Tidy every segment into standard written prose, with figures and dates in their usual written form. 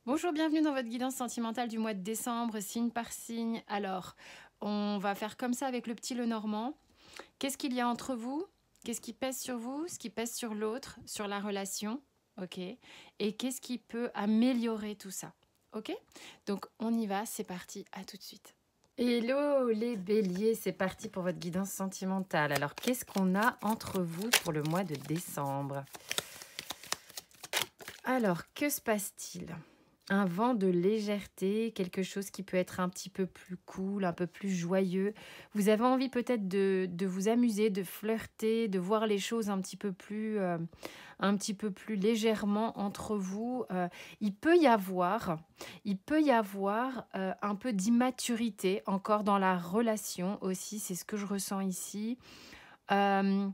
Bonjour, bienvenue dans votre guidance sentimentale du mois de décembre, signe par signe. Alors, on va faire comme ça avec le petit Lenormand. Qu'est-ce qu'il y a entre vous? Qu'est-ce qui pèse sur vous? Ce qui pèse sur l'autre, sur la relation? Ok. Et qu'est-ce qui peut améliorer tout ça? Ok. Donc, on y va, c'est parti, à tout de suite. Hello les béliers, c'est parti pour votre guidance sentimentale. Alors, qu'est-ce qu'on a entre vous pour le mois de décembre? Alors, que se passe-t-il? Un vent de légèreté, quelque chose qui peut être un petit peu plus cool, un peu plus joyeux. Vous avez envie peut-être de vous amuser, de flirter, de voir les choses un petit peu plus légèrement entre vous. Il peut y avoir un peu d'immaturité encore dans la relation aussi, c'est ce que je ressens ici. Euh,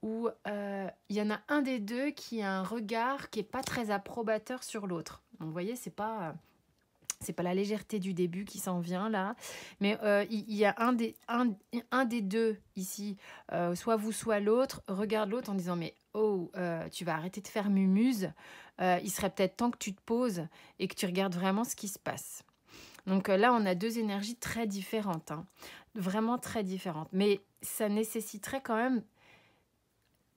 Où il y en a un des deux qui a un regard qui est pas très approbateur sur l'autre. Donc, vous voyez, c'est pas la légèreté du début qui s'en vient là, mais il y a un des deux ici, soit vous, soit l'autre, regarde l'autre en disant mais oh, tu vas arrêter de faire mumuse, il serait peut-être temps que tu te poses et que tu regardes vraiment ce qui se passe. Donc là, on a deux énergies très différentes, hein, vraiment très différentes, mais ça nécessiterait quand même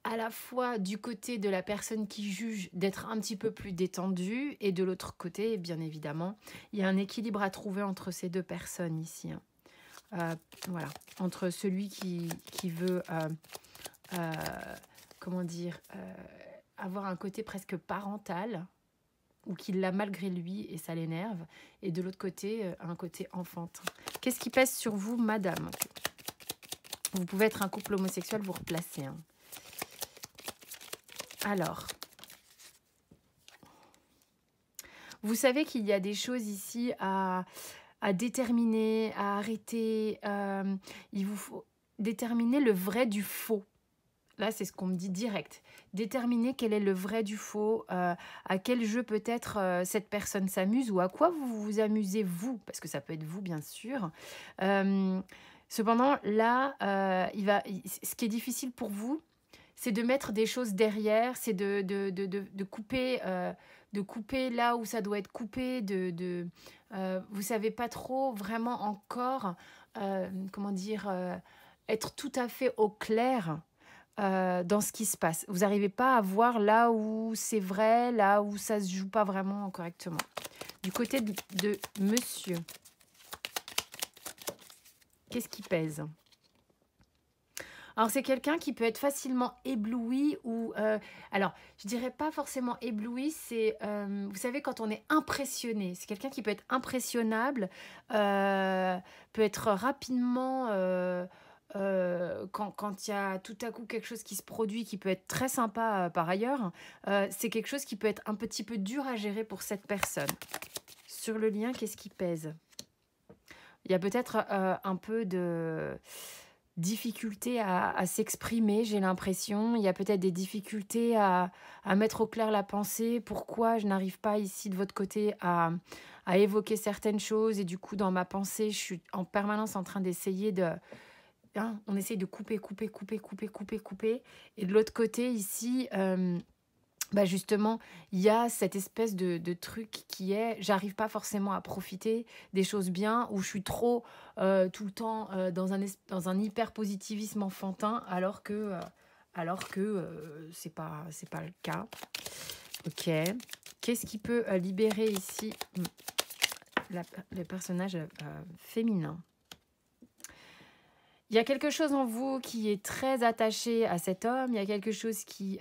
à la fois du côté de la personne qui juge d'être un petit peu plus détendue et de l'autre côté, bien évidemment, il y a un équilibre à trouver entre ces deux personnes ici, hein. Voilà, entre celui qui veut, euh, comment dire, avoir un côté presque parental ou qui l'a malgré lui et ça l'énerve, et de l'autre côté, un côté enfantin. Qu'est-ce qui pèse sur vous, madame? Vous pouvez être un couple homosexuel, vous replacez, hein. Alors, vous savez qu'il y a des choses ici à déterminer, à arrêter. Il vous faut déterminer le vrai du faux. Là, c'est ce qu'on me dit direct. Déterminer quel est le vrai du faux, à quel jeu peut-être cette personne s'amuse ou à quoi vous vous amusez vous, parce que ça peut être vous, bien sûr. Euh, Cependant, là, ce qui est difficile pour vous, c'est de mettre des choses derrière, c'est de couper là où ça doit être coupé, vous savez pas trop vraiment encore, comment dire, être tout à fait au clair dans ce qui se passe. Vous n'arrivez pas à voir là où c'est vrai, là où ça se joue pas vraiment correctement. Du côté de monsieur, qu'est-ce qui pèse? Alors, c'est quelqu'un qui peut être facilement ébloui ou... alors, je dirais pas forcément ébloui, c'est... vous savez, quand on est impressionné, c'est quelqu'un qui peut être impressionnable, peut être rapidement... quand il y a tout à coup quelque chose qui se produit, qui peut être très sympa par ailleurs, c'est quelque chose qui peut être un petit peu dur à gérer pour cette personne. Sur le lien, qu'est-ce qui pèse? Il y a peut-être un peu de difficulté à s'exprimer, j'ai l'impression. Il y a peut-être des difficultés à mettre au clair la pensée. Pourquoi je n'arrive pas ici de votre côté à évoquer certaines choses et du coup dans ma pensée, je suis en permanence en train d'essayer de... hein, on essaye de couper, couper, couper, couper, couper, couper. Et de l'autre côté ici... bah justement, il y a cette espèce de truc qui est, j'arrive pas forcément à profiter des choses bien, où je suis trop tout le temps dans un hyper positivisme enfantin, alors que c'est pas le cas. Ok. Qu'est-ce qui peut libérer ici le personnage féminin? Il y a quelque chose en vous qui est très attaché à cet homme. Il y a quelque chose qui...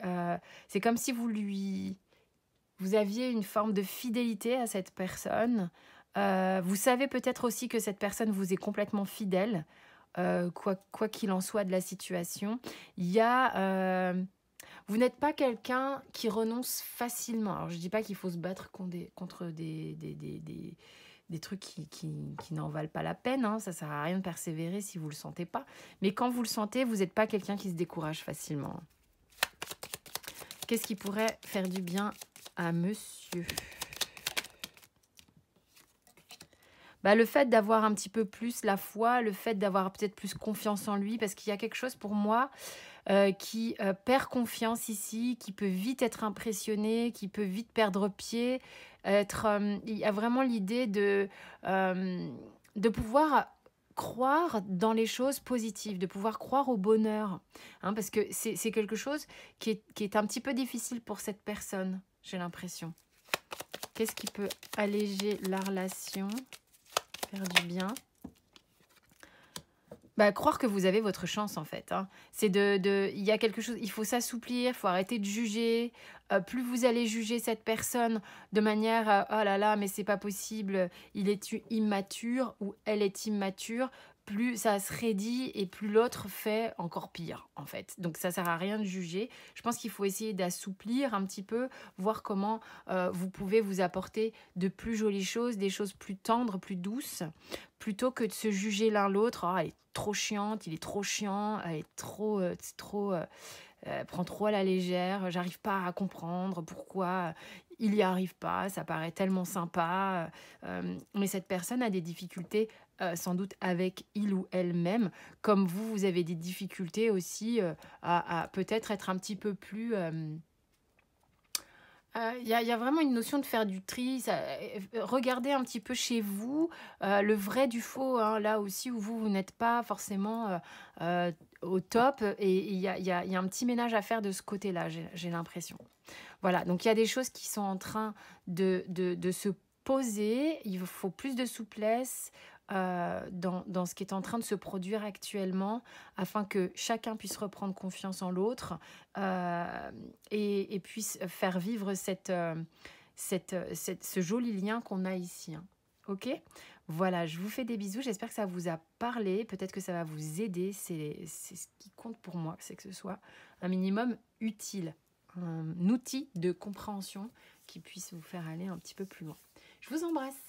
c'est comme si vous aviez une forme de fidélité à cette personne. Vous savez peut-être aussi que cette personne vous est complètement fidèle, quoi qu'il en soit de la situation. Il y a... vous n'êtes pas quelqu'un qui renonce facilement. Alors, je ne dis pas qu'il faut se battre contre des trucs qui n'en valent pas la peine, hein. Ça ne sert à rien de persévérer si vous ne le sentez pas. Mais quand vous le sentez, vous n'êtes pas quelqu'un qui se décourage facilement. Qu'est-ce qui pourrait faire du bien à monsieur? Bah, le fait d'avoir un petit peu plus la foi, le fait d'avoir peut-être plus confiance en lui, parce qu'il y a quelque chose pour moi qui perd confiance ici, qui peut vite être impressionné, qui peut vite perdre pied. Il y a vraiment l'idée de pouvoir croire dans les choses positives, de pouvoir croire au bonheur, hein, parce que c'est quelque chose qui est un petit peu difficile pour cette personne, j'ai l'impression. Qu'est-ce qui peut alléger la relation, faire du bien? Bah, croire que vous avez votre chance en fait, hein. C'est il y a quelque chose, il faut s'assouplir, il faut arrêter de juger. Plus vous allez juger cette personne de manière, oh là là, mais c'est pas possible, il est immature ou elle est immature, plus ça se raidit et plus l'autre fait encore pire en fait. Donc ça sert à rien de juger. Je pense qu'il faut essayer d'assouplir un petit peu, voir comment vous pouvez vous apporter de plus jolies choses, des choses plus tendres, plus douces, plutôt que de se juger l'un l'autre. Ah, elle est trop chiante, il est trop chiant, elle est trop, prend trop à la légère, j'arrive pas à comprendre pourquoi il y arrive pas, ça paraît tellement sympa, mais cette personne a des difficultés sans doute avec il ou elle-même, comme vous avez des difficultés aussi à peut-être être un petit peu plus... Il y a vraiment une notion de faire du tri, regardez un petit peu chez vous, le vrai du faux, hein, là aussi où vous n'êtes pas forcément au top, et il y a un petit ménage à faire de ce côté-là, j'ai l'impression. Voilà, donc il y a des choses qui sont en train de se poser, il faut plus de souplesse dans ce qui est en train de se produire actuellement, afin que chacun puisse reprendre confiance en l'autre et puisse faire vivre ce joli lien qu'on a ici, hein. Ok? Voilà, je vous fais des bisous, j'espère que ça vous a parlé, peut-être que ça va vous aider, c'est ce qui compte pour moi, c'est que ce soit un minimum utile, un outil de compréhension qui puisse vous faire aller un petit peu plus loin. Je vous embrasse.